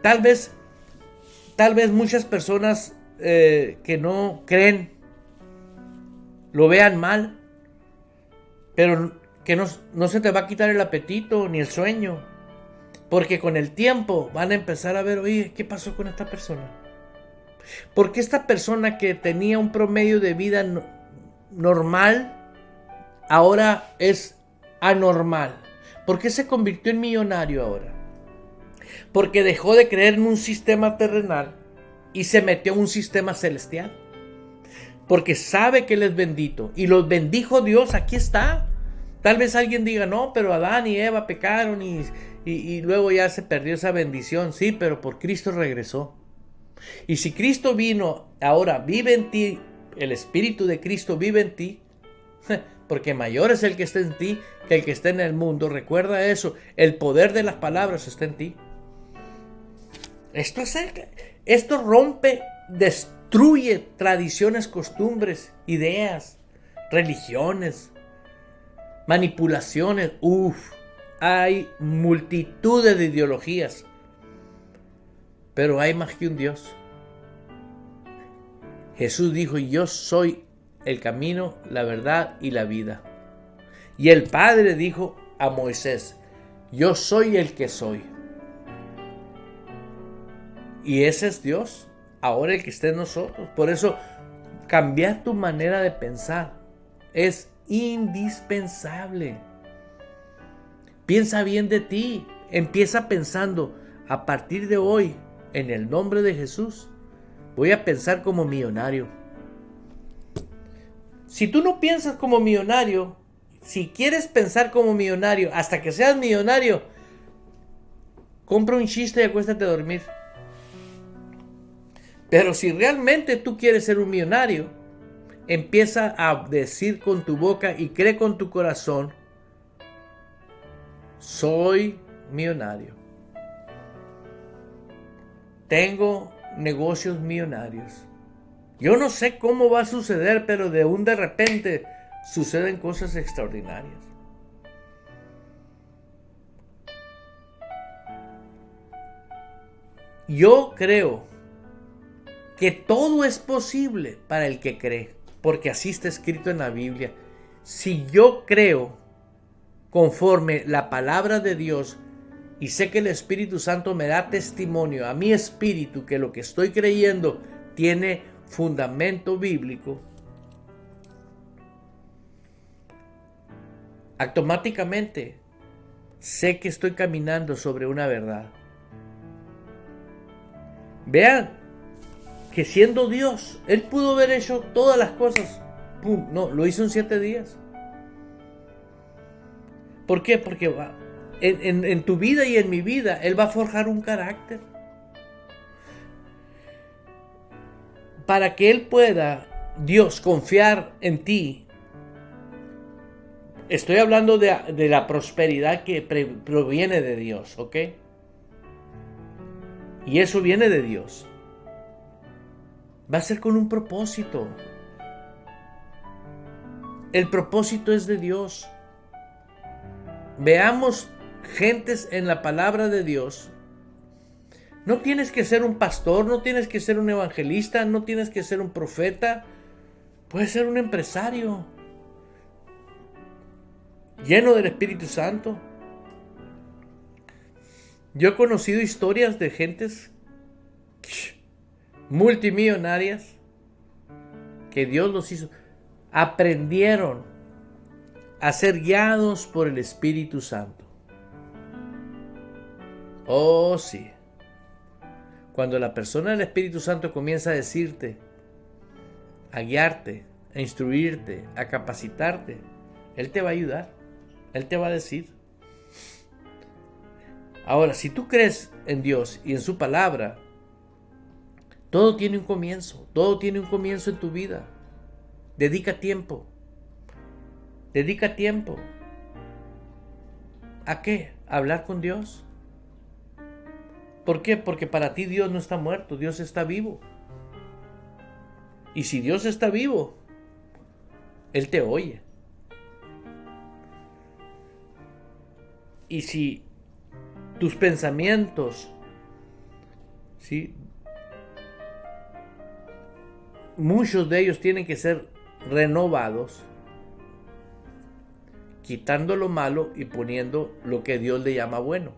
Tal vez muchas personas que no creen lo vean mal, pero que no se te va a quitar el apetito ni el sueño, porque con el tiempo van a empezar a ver, oye, ¿qué pasó con esta persona? Porque esta persona que tenía un promedio de vida normal, ahora es anormal. ¿Por qué se convirtió en millonario ahora? Porque dejó de creer en un sistema terrenal y se metió en un sistema celestial. Porque sabe que Él es bendito y los bendijo Dios, aquí está. Tal vez alguien diga, no, pero Adán y Eva pecaron y luego ya se perdió esa bendición. Sí, pero por Cristo regresó. Y si Cristo vino, ahora vive en ti, el Espíritu de Cristo vive en ti, porque mayor es el que está en ti que el que está en el mundo. Recuerda eso, el poder de las palabras está en ti. Esto rompe, destruye tradiciones, costumbres, ideas, religiones, manipulaciones. Hay multitudes de ideologías, pero hay más que un Dios. Jesús dijo, yo soy el camino, la verdad y la vida. Y el Padre dijo a Moisés, yo soy el que soy. Y ese es Dios. ahora el que esté en nosotros. Por eso, cambiar tu manera de pensar es indispensable. Piensa bien de ti. Empieza pensando, a partir de hoy, en el nombre de Jesús, voy a pensar como millonario. Si tú no piensas como millonario, si quieres pensar como millonario hasta que seas millonario, compra un chiste y acuéstate a dormir. Pero si realmente tú quieres ser un millonario, empieza a decir con tu boca y cree con tu corazón: soy millonario. Tengo negocios millonarios. Yo no sé cómo va a suceder, pero de repente suceden cosas extraordinarias. Yo creo que todo es posible para el que cree, porque así está escrito en la Biblia. Si yo creo conforme la palabra de Dios y sé que el Espíritu Santo me da testimonio a mi espíritu que lo que estoy creyendo tiene fundamento bíblico, automáticamente sé que estoy caminando sobre una verdad. Vean que siendo Dios, Él pudo haber hecho todas las cosas. ¡Pum! No, lo hizo en 7 días. ¿Por qué? Porque en tu vida y en mi vida, Él va a forjar un carácter. Para que Él pueda, Dios, confiar en ti. Estoy hablando de la prosperidad que proviene de Dios, ¿ok? Y eso viene de Dios. Va a ser con un propósito. El propósito es de Dios. Veamos gentes en la palabra de Dios. No tienes que ser un pastor, no tienes que ser un evangelista, no tienes que ser un profeta. Puedes ser un empresario lleno del Espíritu Santo. Yo he conocido historias de gentes multimillonarias que Dios los hizo. Aprendieron a ser guiados por el Espíritu Santo. Oh, sí. Cuando la persona del Espíritu Santo comienza a decirte, a guiarte, a instruirte, a capacitarte, Él te va a ayudar. Él te va a decir. Ahora, si tú crees en Dios y en su palabra, todo tiene un comienzo. Todo tiene un comienzo en tu vida. Dedica tiempo. Dedica tiempo. ¿A qué? ¿A hablar con Dios? ¿Por qué? Porque para ti Dios no está muerto, Dios está vivo. Y si Dios está vivo, Él te oye. Y si tus pensamientos, ¿sí?, muchos de ellos tienen que ser renovados, quitando lo malo y poniendo lo que Dios le llama bueno.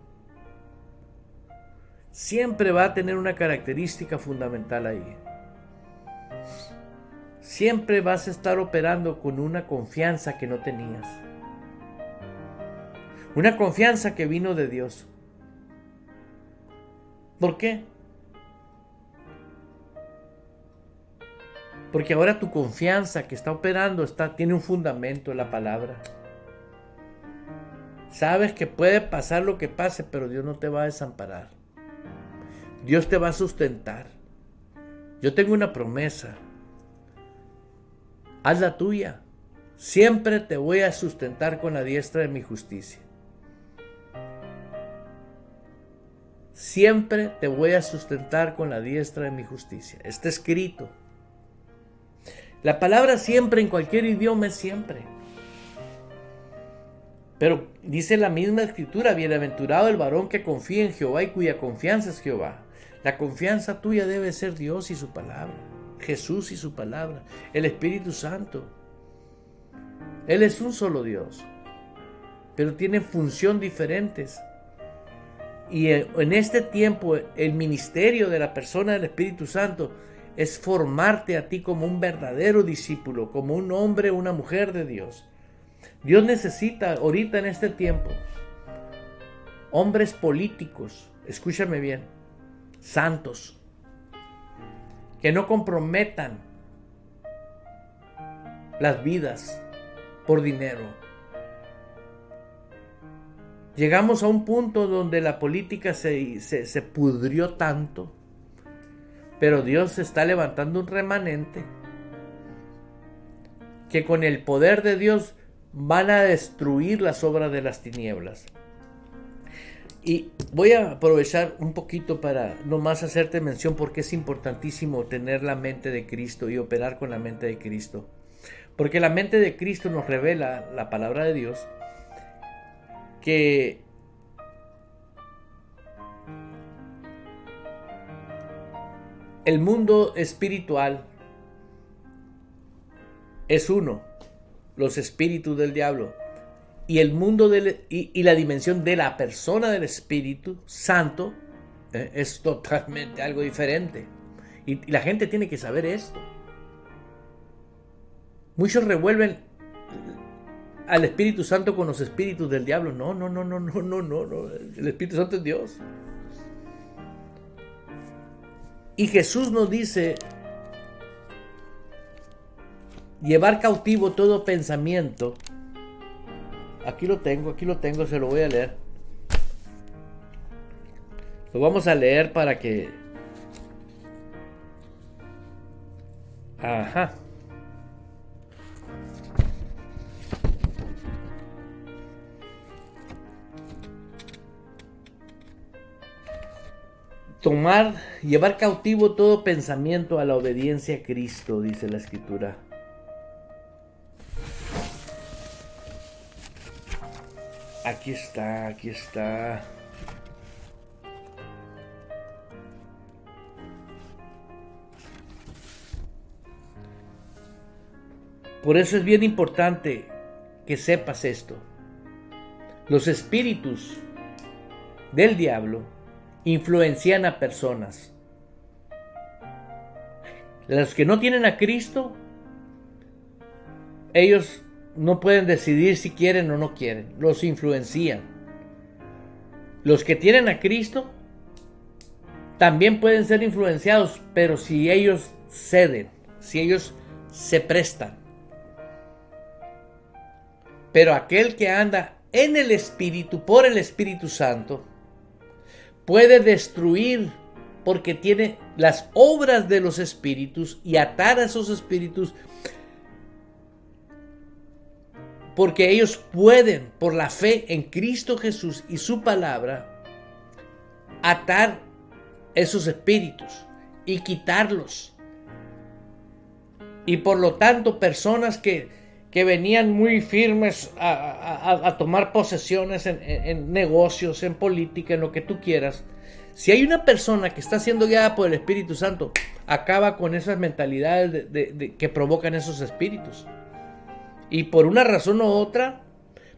Siempre va a tener una característica fundamental ahí. Siempre vas a estar operando con una confianza que no tenías. Una confianza que vino de Dios. ¿Por qué? Porque ahora tu confianza que está operando tiene un fundamento en la palabra. Sabes que puede pasar lo que pase, pero Dios no te va a desamparar. Dios te va a sustentar. Yo tengo una promesa. Haz la tuya. Siempre te voy a sustentar con la diestra de mi justicia. Siempre te voy a sustentar con la diestra de mi justicia. Está escrito. La palabra siempre en cualquier idioma es siempre. Pero dice la misma escritura: bienaventurado el varón que confía en Jehová y cuya confianza es Jehová. La confianza tuya debe ser Dios y su palabra, Jesús y su palabra, el Espíritu Santo. Él es un solo Dios, pero tiene funciones diferentes. Y en este tiempo el ministerio de la persona del Espíritu Santo es formarte a ti como un verdadero discípulo, como un hombre o una mujer de Dios. Dios necesita ahorita en este tiempo hombres políticos, escúchame bien, santos, que no comprometan las vidas por dinero. Llegamos a un punto donde la política se pudrió tanto, pero Dios está levantando un remanente que con el poder de Dios van a destruir las obras de las tinieblas. Y voy a aprovechar un poquito para nomás hacerte mención porque es importantísimo tener la mente de Cristo y operar con la mente de Cristo. Porque la mente de Cristo nos revela la palabra de Dios que el mundo espiritual es uno, los espíritus del diablo, y el mundo y la dimensión de la persona del Espíritu Santo es totalmente algo diferente. Y la gente tiene que saber esto. Muchos revuelven al Espíritu Santo con los espíritus del diablo. No. El Espíritu Santo es Dios. Y Jesús nos dice llevar cautivo todo pensamiento. Aquí lo tengo, se lo voy a leer. Lo vamos a leer para que... Ajá. Llevar cautivo todo pensamiento a la obediencia a Cristo, dice la Escritura. Aquí está. Por eso es bien importante que sepas esto. Los espíritus del diablo influencian a personas. Los que no tienen a Cristo, ellos no pueden decidir si quieren o no quieren. Los influencian. Los que tienen a Cristo también pueden ser influenciados, pero si ellos ceden, si ellos se prestan. Pero aquel que anda en el Espíritu, por el Espíritu Santo, puede destruir porque tiene las obras de los espíritus y atar a esos espíritus, porque ellos pueden, por la fe en Cristo Jesús y su palabra, atar esos espíritus y quitarlos. Y por lo tanto, personas que venían muy firmes a tomar posesiones en negocios, en política, en lo que tú quieras. Si hay una persona que está siendo guiada por el Espíritu Santo, acaba con esas mentalidades que provocan esos espíritus. Y por una razón u otra,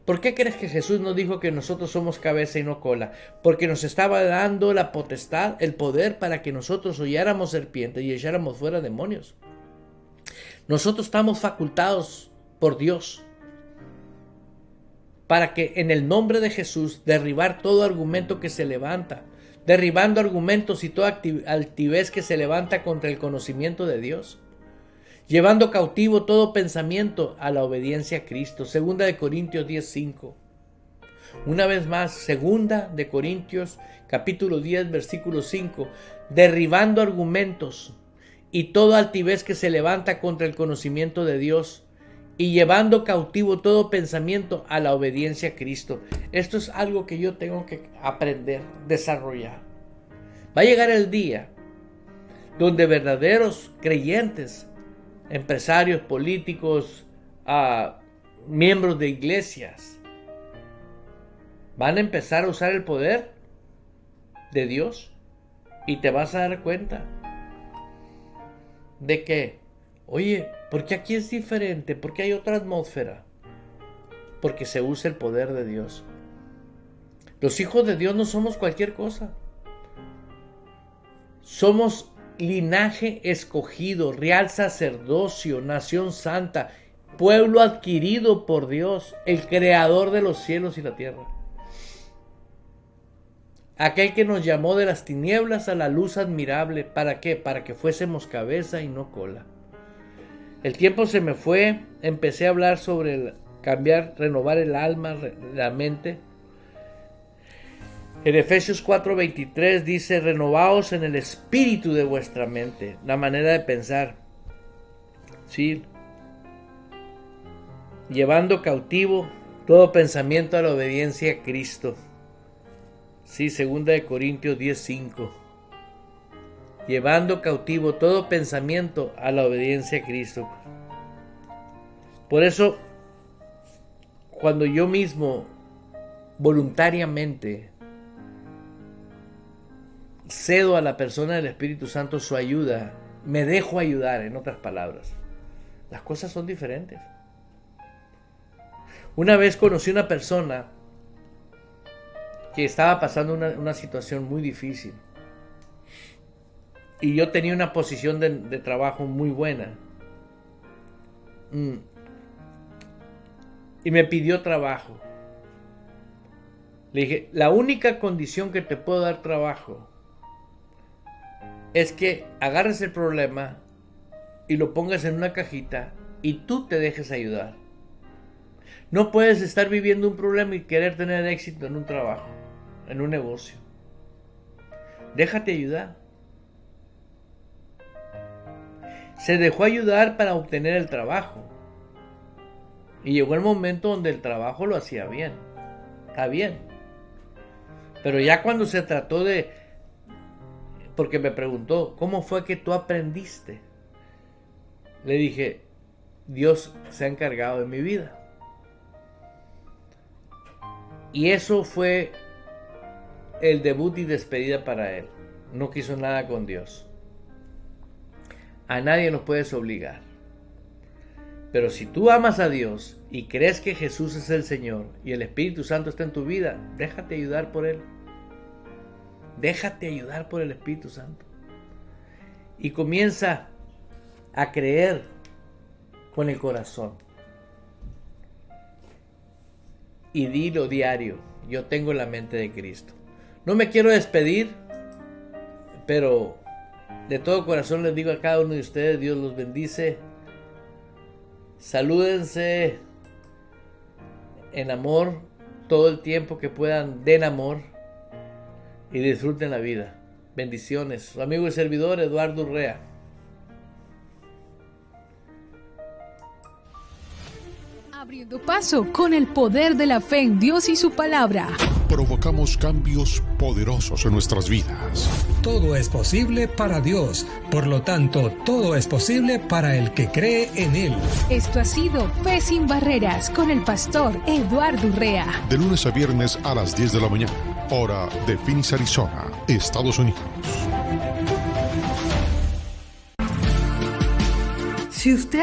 ¿por qué crees que Jesús nos dijo que nosotros somos cabeza y no cola? Porque nos estaba dando la potestad, el poder para que nosotros holláramos serpientes y echáramos fuera demonios. Nosotros estamos facultados por Dios para que en el nombre de Jesús derribar todo argumento que se levanta, derribando argumentos y toda altivez que se levanta contra el conocimiento de Dios, llevando cautivo todo pensamiento a la obediencia a Cristo. 2 de Corintios 10:5. Una vez más, 2 de Corintios capítulo 10 versículo 5, derribando argumentos y toda altivez que se levanta contra el conocimiento de Dios, y llevando cautivo todo pensamiento a la obediencia a Cristo. Esto es algo que yo tengo que aprender, desarrollar. Va a llegar el día donde verdaderos creyentes, empresarios, políticos, miembros de iglesias, van a empezar a usar el poder de Dios, y te vas a dar cuenta de que, oye, ¿por qué aquí es diferente? ¿Por qué hay otra atmósfera? Porque se usa el poder de Dios. Los hijos de Dios no somos cualquier cosa. Somos linaje escogido, real sacerdocio, nación santa, pueblo adquirido por Dios, el creador de los cielos y la tierra. Aquel que nos llamó de las tinieblas a la luz admirable. ¿Para qué? Para que fuésemos cabeza y no cola. El tiempo se me fue, empecé a hablar sobre cambiar, renovar el alma, la mente. En Efesios 4:23 dice: renovaos en el espíritu de vuestra mente, la manera de pensar. ¿Sí? Llevando cautivo todo pensamiento a la obediencia a Cristo. Sí, 2 Corintios 10:5. Llevando cautivo todo pensamiento a la obediencia a Cristo. Por eso, cuando yo mismo voluntariamente cedo a la persona del Espíritu Santo su ayuda, me dejo ayudar, en otras palabras, las cosas son diferentes. Una vez conocí una persona que estaba pasando una situación muy difícil y yo tenía una posición de trabajo muy buena y me pidió trabajo. Le dije: la única condición que te puedo dar trabajo es que agarres el problema y lo pongas en una cajita y tú te dejes ayudar. No puedes estar viviendo un problema y querer tener éxito en un trabajo, en un negocio. Déjate ayudar. Se dejó ayudar para obtener el trabajo. Y llegó el momento donde el trabajo lo hacía bien. Está bien. Pero ya cuando se trató de... Porque me preguntó: ¿cómo fue que tú aprendiste? Le dije: Dios se ha encargado de mi vida. Y eso fue el debut y despedida para él. No quiso nada con Dios. A nadie nos puedes obligar. Pero si tú amas a Dios y crees que Jesús es el Señor y el Espíritu Santo está en tu vida, déjate ayudar por Él. Déjate ayudar por el Espíritu Santo. Y comienza a creer con el corazón. Y dilo diario: yo tengo la mente de Cristo. No me quiero despedir, pero de todo corazón les digo a cada uno de ustedes: Dios los bendice. Salúdense en amor todo el tiempo que puedan, den amor y disfruten la vida. Bendiciones. Su amigo y servidor Eduardo Urrea. Abriendo paso con el poder de la fe en Dios y su palabra. Provocamos cambios poderosos en nuestras vidas. Todo es posible para Dios, por lo tanto, todo es posible para el que cree en Él. Esto ha sido Fe Sin Barreras con el pastor Eduardo Urrea. De lunes a viernes a las 10 de la mañana, hora de Phoenix, Arizona, Estados Unidos. Si usted